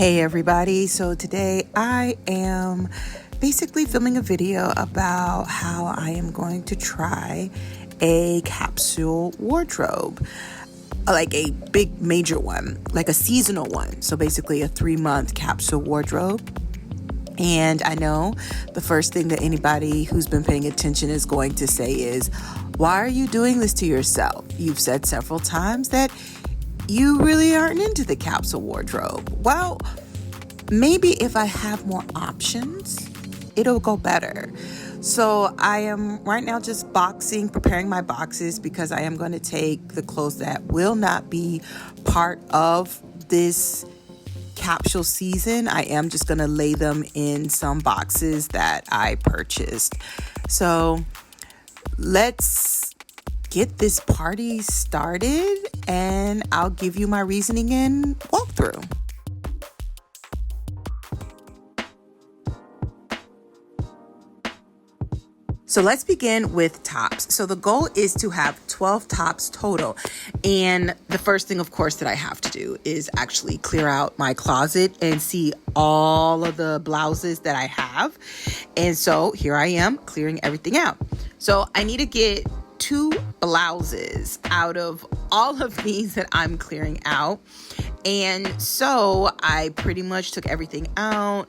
Hey everybody, so today I am basically filming a video about how I am going to try a capsule wardrobe, like a big major one, like a seasonal one. So basically a 3-month capsule wardrobe. And I know the first thing that anybody who's been paying attention is going to say is, why are you doing this to yourself? You've said several times that you really aren't into the capsule wardrobe. Well, maybe if I have more options, it'll go better. So I am right now just preparing my boxes, because I am going to take the clothes that will not be part of this capsule season. I am just going to lay them in some boxes that I purchased. So let's get this party started, and I'll give you my reasoning and walkthrough. So let's begin with tops. So the goal is to have 12 tops total. And the first thing, of course, that I have to do is actually clear out my closet and see all of the blouses that I have. And so here I am clearing everything out. So I need to get 2 blouses out of all of these that I'm clearing out. And so I pretty much took everything out,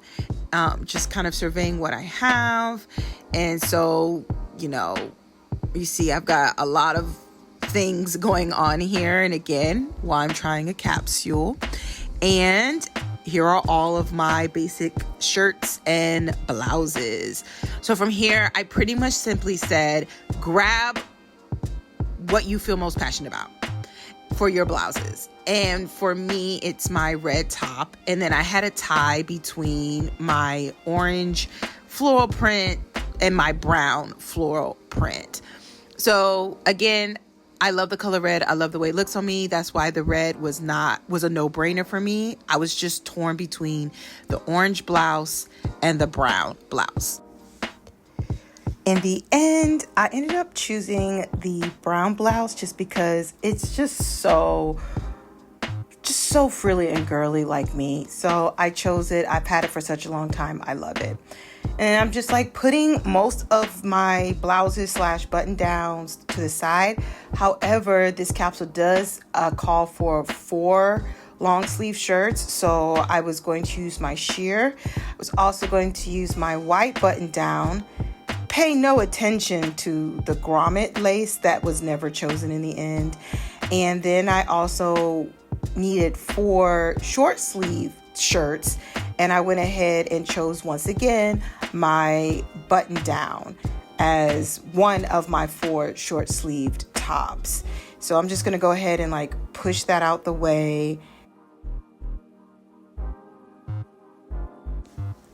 just kind of surveying what I have. And so, you see I've got a lot of things going on here. And again, while I'm trying a capsule. And here are all of my basic shirts and blouses. So from here, I pretty much simply said, grab what you feel most passionate about for your blouses. And for me, it's my red top. And then I had a tie between my orange floral print and my brown floral print. So again, I love the color red. I love the way it looks on me. That's why the red was a no-brainer for me. I was just torn between the orange blouse and the brown blouse. In the end, I ended up choosing the brown blouse just because it's just so frilly and girly like me. So I chose it. I've had it for such a long time. I love it. And I'm just putting most of my blouses / button downs to the side. However, this capsule does call for 4 long sleeve shirts. So I was going to use my sheer. I was also going to use my white button down. Pay no attention to the grommet lace that was never chosen in the end. And then I also needed 4 short sleeve shirts, and I went ahead and chose once again my button down as one of my 4 short sleeved tops. So I'm just going to go ahead and push that out the way.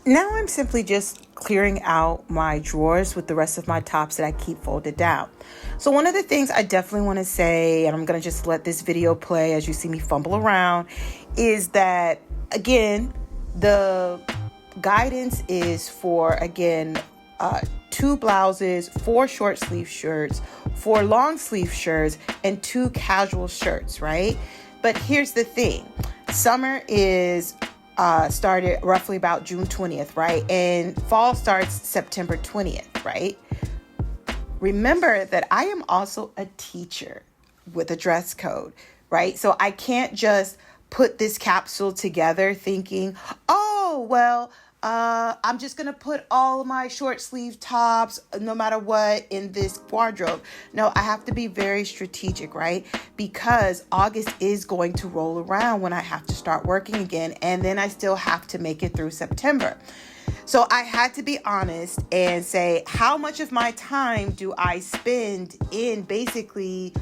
Now I'm simply just clearing out my drawers with the rest of my tops that I keep folded down. So one of the things I definitely want to say, and I'm going to just let this video play as you see me fumble around, is that, again, the guidance is for, 2 blouses, 4 short sleeve shirts, 4 long sleeve shirts, and 2 casual shirts, right? But here's the thing. Summer is started roughly about June 20th, right? And fall starts September 20th, right? Remember that I am also a teacher with a dress code, right? So I can't just put this capsule together thinking, oh, well, I'm just going to put all of my short sleeve tops, no matter what, in this wardrobe. No, I have to be very strategic, right? Because August is going to roll around when I have to start working again. And then I still have to make it through September. So I had to be honest and say, how much of my time do I spend in basically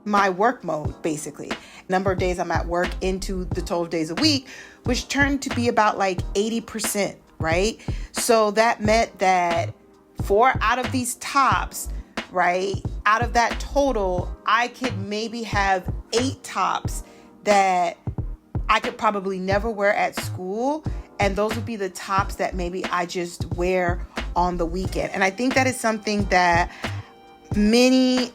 my work mode, basically? Number of days I'm at work into the total days a week, which turned to be about 80%, right? So that meant that 4 out of these tops, right, out of that total, I could maybe have 8 tops that I could probably never wear at school. And those would be the tops that maybe I just wear on the weekend. And I think that is something that many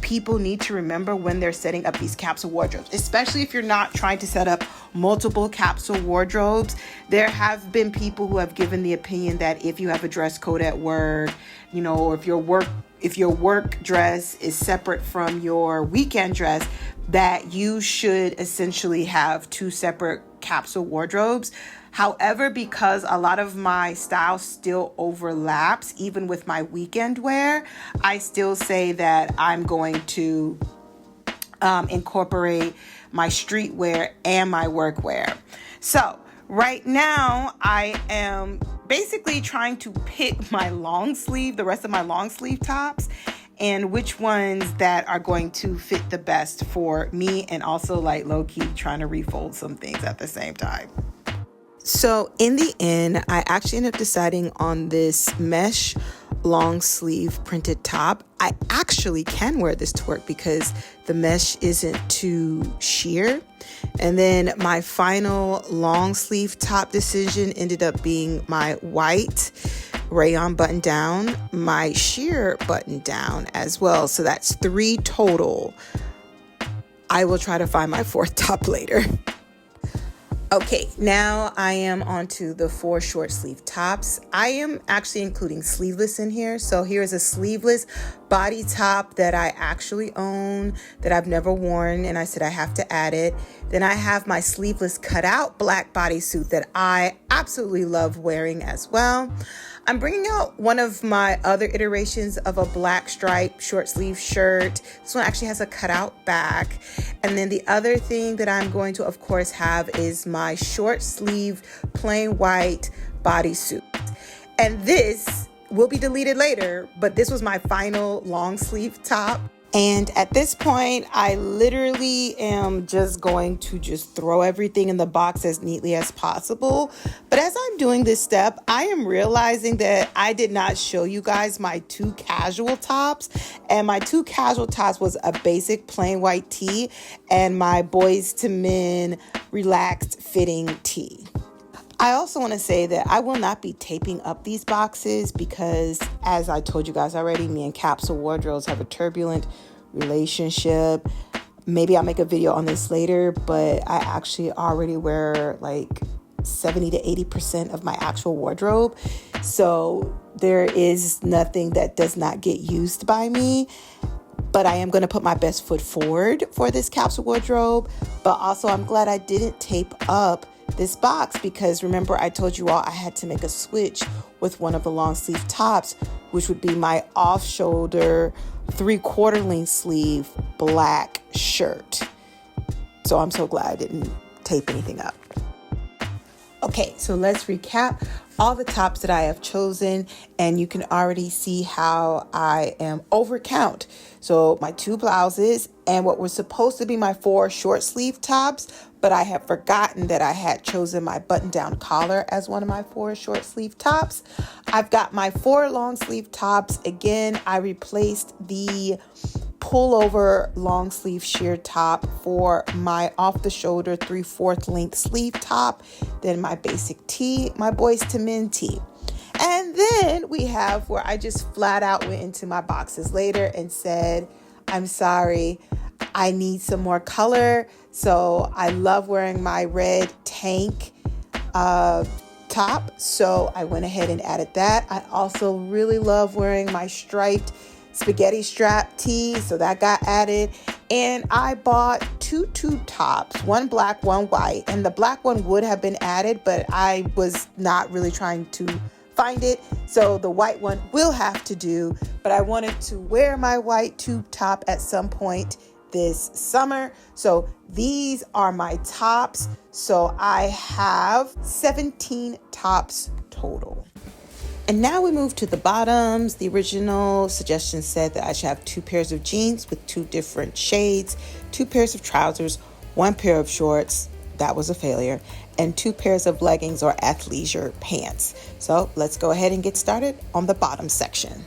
people need to remember when they're setting up these capsule wardrobes, especially if you're not trying to set up multiple capsule wardrobes. There have been people who have given the opinion that if you have a dress code at work, you know, or if your work dress is separate from your weekend dress, that you should essentially have two separate capsule wardrobes. However, because a lot of my style still overlaps, even with my weekend wear, I still say that I'm going to incorporate my streetwear and my workwear. So right now I am basically trying to pick the rest of my long sleeve tops, and which ones that are going to fit the best for me, and also like low-key trying to refold some things at the same time. So in the end, I actually ended up deciding on this mesh long sleeve printed top. I actually can wear this to work because the mesh isn't too sheer. And then my final long sleeve top decision ended up being my white rayon button down, my sheer button down as well. So that's 3 total. I will try to find my 4th top later. Okay, now I am onto the 4 short sleeve tops. I am actually including sleeveless in here. So here's a sleeveless body top that I actually own, that I've never worn, and I said I have to add it. Then I have my sleeveless cutout black bodysuit that I absolutely love wearing as well. I'm bringing out one of my other iterations of a black stripe short sleeve shirt. This one actually has a cutout back. And then the other thing that I'm going to, of course, have is my short sleeve plain white bodysuit. And this will be deleted later, but this was my final long sleeve top. And at this point, I literally am just going to throw everything in the box as neatly as possible. But as I'm doing this step, I am realizing that I did not show you guys my 2 casual tops. And my 2 casual tops was a basic plain white tee and my Boys to Men relaxed fitting tee. I also want to say that I will not be taping up these boxes because, as I told you guys already, me and Capsule Wardrobes have a turbulent relationship. Maybe I'll make a video on this later, but I actually already wear like 70 to 80% of my actual wardrobe. So there is nothing that does not get used by me. But I am going to put my best foot forward for this capsule wardrobe. But also, I'm glad I didn't tape up this box because remember I told you all I had to make a switch with one of the long sleeve tops, which would be my off-shoulder 3/4 length sleeve black shirt. So I'm so glad I didn't tape anything up. Okay, so let's recap all the tops that I have chosen, and you can already see how I am overcount. So my 2 blouses and what were supposed to be my 4 short sleeve tops, but I have forgotten that I had chosen my button down collar as one of my 4 short sleeve tops. I've got my 4 long sleeve tops. Again, I replaced the pullover long sleeve sheer top for my off the shoulder 3/4 length sleeve top, then my basic tee, my Boys to Men tee. And then we have where I just flat out went into my boxes later and said, I'm sorry, I need some more color. So I love wearing my red tank top, so I went ahead and added that. I also really love wearing my striped spaghetti strap tee, so that got added. And I bought 2 tube tops, one black, one white, and the black one would have been added, but I was not really trying to find it, so the white one will have to do. But I wanted to wear my white tube top at some point this summer, so these are my tops. So I have 17 tops total. And now we move to the bottoms. The original suggestion said that I should have 2 pairs of jeans with 2 different shades, 2 pairs of trousers, 1 pair of shorts. That was a failure. And 2 pairs of leggings or athleisure pants. So let's go ahead and get started on the bottom section.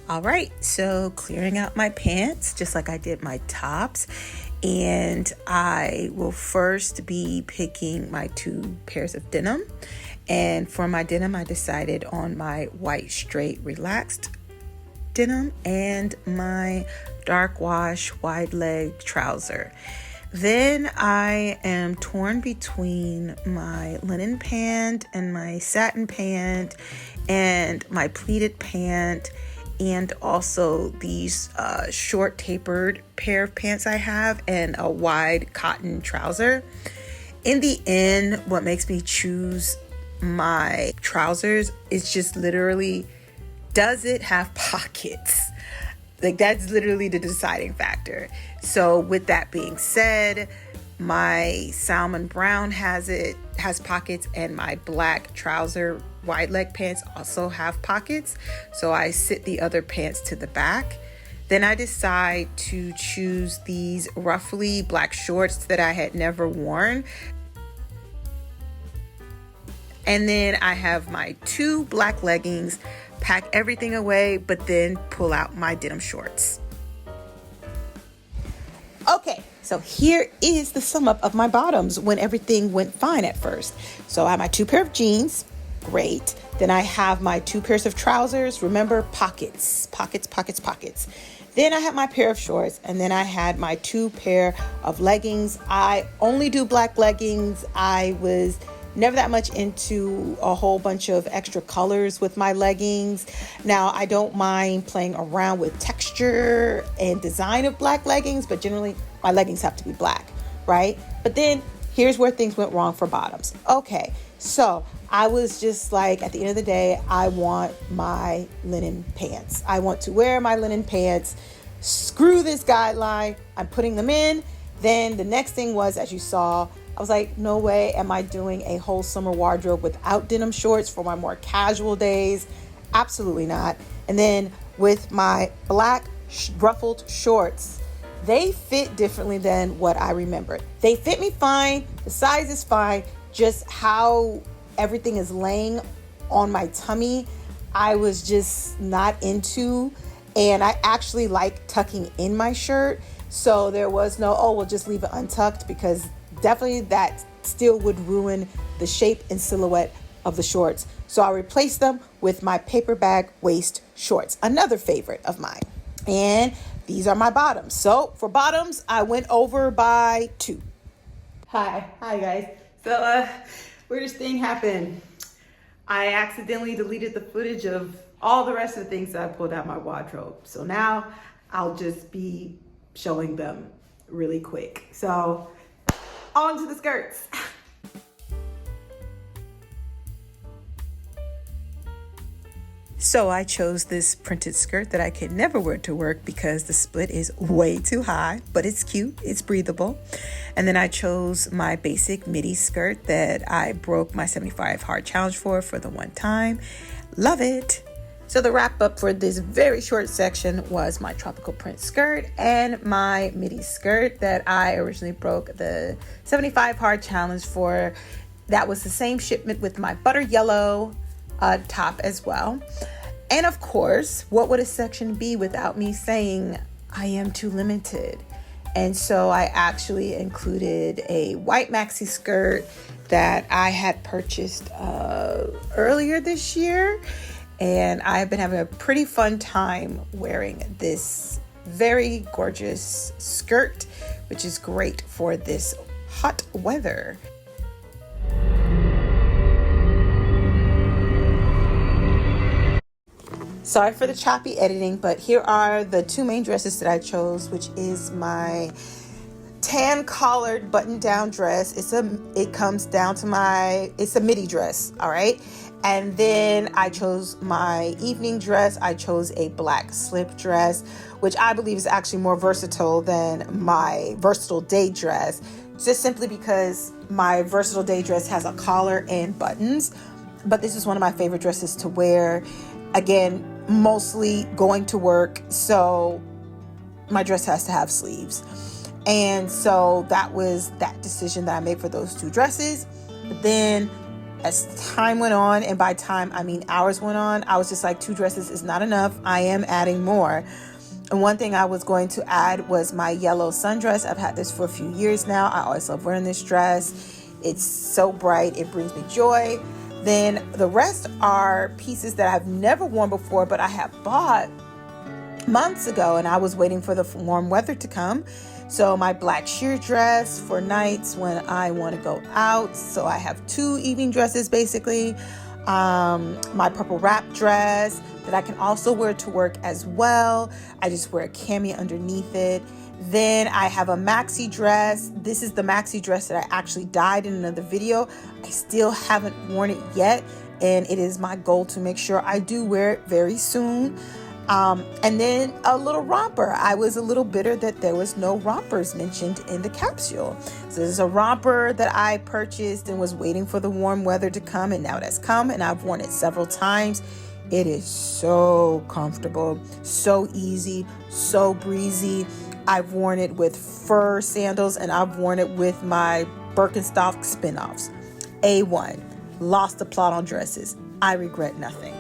All right, so clearing out my pants, just like I did my tops. And I will first be picking my 2 pairs of denim. And for my denim, I decided on my white straight relaxed denim and my dark wash wide leg trouser. Then I am torn between my linen pant and my satin pant and my pleated pant, and also these short tapered pair of pants I have and a wide cotton trouser. In the end, what makes me choose my trousers is just literally, does it have pockets? Like, that's literally the deciding factor. So with that being said, my salmon brown has pockets, and my black trouser wide leg pants also have pockets. So I sit the other pants to the back. Then I decide to choose these ruffly black shorts that I had never worn. And then I have my 2 black leggings, pack everything away, but then pull out my denim shorts. Okay, so here is the sum up of my bottoms when everything went fine at first. So I have my 2 pair of jeans, great. Then I have my 2 pairs of trousers, remember, pockets. Then I had my pair of shorts, and then I had my 2 pair of leggings. I only do black leggings. I was never that much into a whole bunch of extra colors with my leggings. Now, I don't mind playing around with texture and design of black leggings, but generally my leggings have to be black, right? But then here's where things went wrong for bottoms. Okay, so I was just like, at the end of the day, I want my linen pants. I want to wear my linen pants. Screw this guideline. I'm putting them in. Then the next thing was, as you saw, I was like, no way am I doing a whole summer wardrobe without denim shorts for my more casual days. Absolutely not. And then with my black ruffled shorts, they fit differently than what I remembered. They fit me fine. The size is fine. Just how everything is laying on my tummy, I was just not into. And I actually like tucking in my shirt. So there was no, oh, we'll just leave it untucked, because definitely that still would ruin the shape and silhouette of the shorts. So I replaced them with my paper bag waist shorts, another favorite of mine. And these are my bottoms. So for bottoms, I went over by 2. Hi guys. So weirdest thing happened. I accidentally deleted the footage of all the rest of the things that I pulled out my wardrobe. So now I'll just be showing them really quick. So on to the skirts. So I chose this printed skirt that I could never wear to work because the split is way too high, but it's cute, it's breathable. And then I chose my basic midi skirt that I broke my 75 hard challenge for the one time. Love it. So the wrap up for this very short section was my tropical print skirt and my midi skirt that I originally broke the 75 hard challenge for. That was the same shipment with my butter yellow top as well. And of course, what would a section be without me saying I am too limited? And so I actually included a white maxi skirt that I had purchased earlier this year. And I've been having a pretty fun time wearing this very gorgeous skirt, which is great for this hot weather. Sorry for the choppy editing, but here are the 2 main dresses that I chose, which is my tan collared button down dress. It's a midi dress, all right? And then I chose my evening dress. I chose a black slip dress, which I believe is actually more versatile than my versatile day dress, just simply because my versatile day dress has a collar and buttons. But this is one of my favorite dresses to wear. Again, mostly going to work, so my dress has to have sleeves. And so that was that decision that I made for those 2 dresses. But then as time went on, and by time I mean hours went on, I was just like, 2 dresses is not enough. I am adding more. And one thing I was going to add was my yellow sundress. I've had this for a few years now. I always love wearing this dress. It's so bright, it brings me joy. Then the rest are pieces that I've never worn before, but I have bought months ago, and I was waiting for the warm weather to come. So my black sheer dress for nights when I want to go out. So I have 2 evening dresses basically. My purple wrap dress that I can also wear to work as well. I just wear a cami underneath it. Then I have a maxi dress. This is the maxi dress that I actually dyed in another video. I still haven't worn it yet, and it is my goal to make sure I do wear it very soon. And then a little romper. I was a little bitter that there was no rompers mentioned in the capsule. So this is a romper that I purchased and was waiting for the warm weather to come, and now it has come, and I've worn it several times. It is so comfortable, so easy, so breezy. I've worn it with fur sandals, and I've worn it with my Birkenstock spin-offs. A1. Lost the plot on dresses. I regret nothing.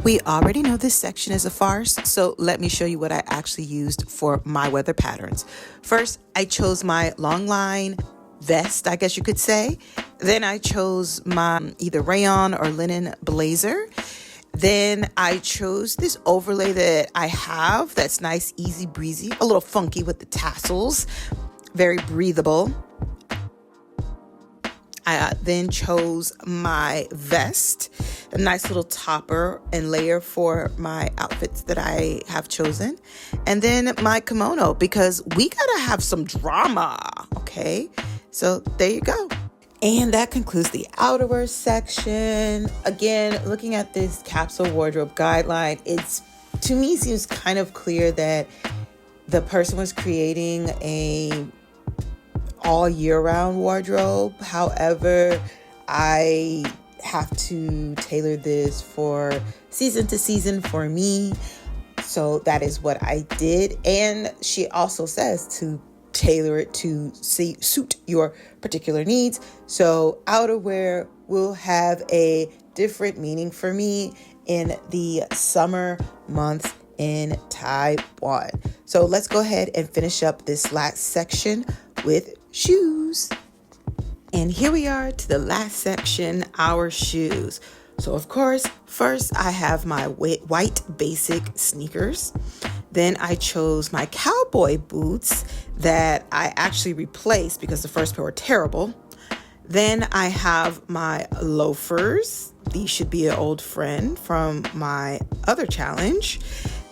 We already know this section is a farce, so let me show you what I actually used for my weather patterns. First, I chose my long line vest, I guess you could say. Then I chose my either rayon or linen blazer. Then I chose this overlay that I have that's nice, easy breezy, a little funky with the tassels, very breathable. I then chose my vest, a nice little topper and layer for my outfits that I have chosen. And then my kimono, because we gotta have some drama, okay? So there you go. And that concludes the outerwear section. Again, looking at this capsule wardrobe guideline, it's, to me, seems kind of clear that the person was creating a all year round wardrobe. However, I have to tailor this for season to season for me. So that is what I did. And she also says to tailor it to suit your particular needs. So outerwear will have a different meaning for me in the summer months in Taiwan. So let's go ahead and finish up this last section with shoes. And here we are to the last section, our shoes. So of course, first I have my white basic sneakers. Then I chose my cowboy boots that I actually replaced because the first pair were terrible. Then I have my loafers. These should be an old friend from my other challenge.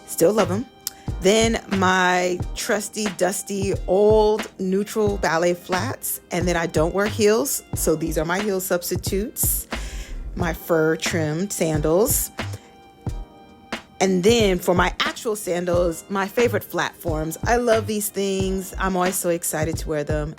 Still love them. Then my trusty, dusty, old neutral ballet flats. And then I don't wear heels, so these are my heel substitutes. My fur trimmed sandals. And then for my actual sandals, my favorite platforms. I love these things. I'm always so excited to wear them.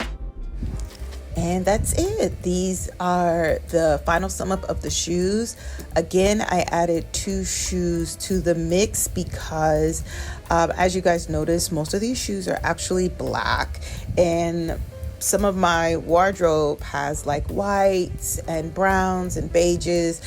And that's it. These are the final sum up of the shoes. Again, I added 2 shoes to the mix because as you guys notice, most of these shoes are actually black, and some of my wardrobe has like whites and browns and beiges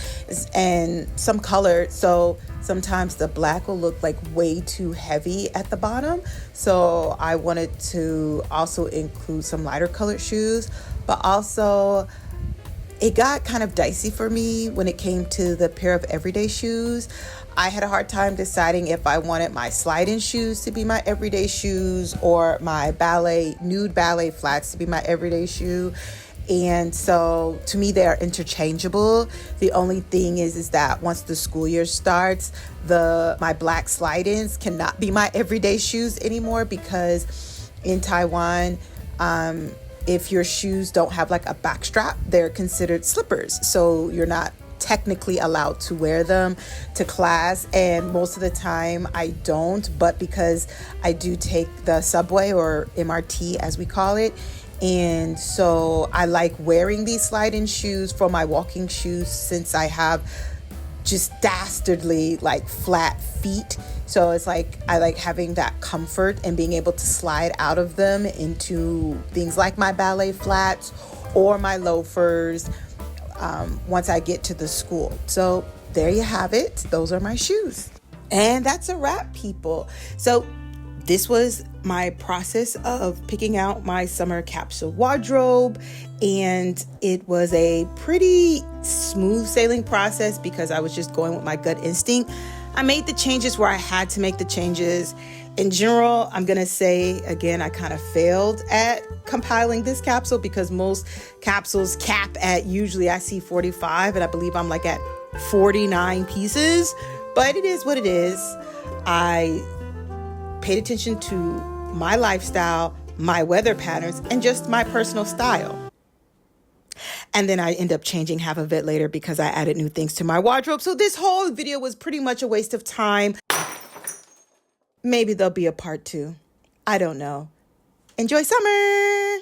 and some color. So sometimes the black will look like way too heavy at the bottom. So I wanted to also include some lighter colored shoes, but also it got kind of dicey for me when it came to the pair of everyday shoes. I had a hard time deciding if I wanted my slide-in shoes to be my everyday shoes or my nude ballet flats to be my everyday shoe. And so to me, they are interchangeable. The only thing is that once the school year starts, my black slide-ins cannot be my everyday shoes anymore, because in Taiwan, if your shoes don't have like a back strap, they're considered slippers. So you're not technically allowed to wear them to class, and most of the time I don't, but because I do take the subway, or MRT as we call it, and so I like wearing these slide-in shoes for my walking shoes, since I have just dastardly like flat feet. So it's like I like having that comfort and being able to slide out of them into things like my ballet flats or my loafers once I get to the school. So there you have it. Those are my shoes. And that's a wrap, people. So this was my process of picking out my summer capsule wardrobe, and it was a pretty smooth sailing process because I was just going with my gut instinct. I made the changes where I had to make the changes, In general, I'm going to say, again, I kind of failed at compiling this capsule because most capsules cap at, usually I see 45, and I believe I'm like at 49 pieces, but it is what it is. I paid attention to my lifestyle, my weather patterns, and just my personal style. And then I end up changing half of it later because I added new things to my wardrobe. So this whole video was pretty much a waste of time. Maybe there'll be a part 2. I don't know. Enjoy summer!